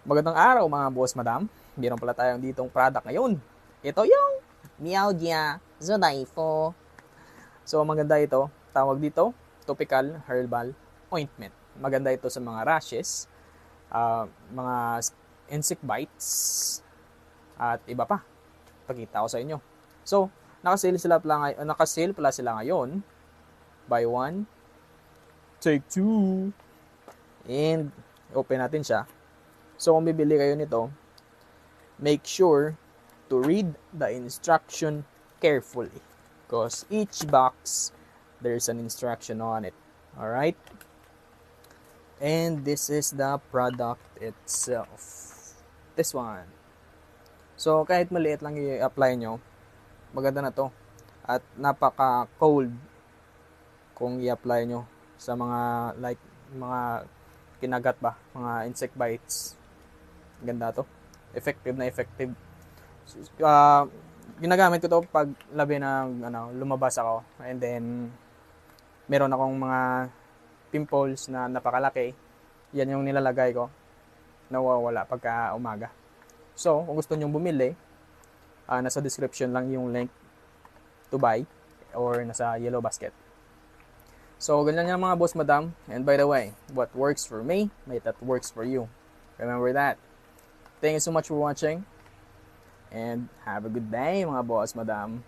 Magandang araw mga boss, madam. Meron pala tayong ditong product ngayon. Ito yung Myalgia Zodifo. So maganda ito. Tawag dito, topical herbal ointment. Maganda ito sa mga rashes, mga insect bites, at iba pa. Pakita ko sa inyo. So, nakasale pala sila ngayon. Buy one, take two. And open natin siya. So kung bibili kayo nito, make sure to read the instruction carefully because each box there's an instruction on it. Alright? And this is the product itself. This one. So kahit maliit lang i-apply nyo, maganda na to. At napaka-cold kung i-apply nyo sa mga mga kinagat ba, mga insect bites. Ganda to. Effective na effective. Ginagamit ko to pag labi ng lumabas ako. And then meron akong mga pimples na napakalaki. Yan yung nilalagay ko. Nawawala pagka umaga. So, kung gusto nyong bumili, nasa description lang yung link to buy or nasa yellow basket. So, ganyan yung mga boss, madam. And by the way, what works for me, may that works for you. Remember that. Thank you so much for watching. And have a good day, mga boss, madam.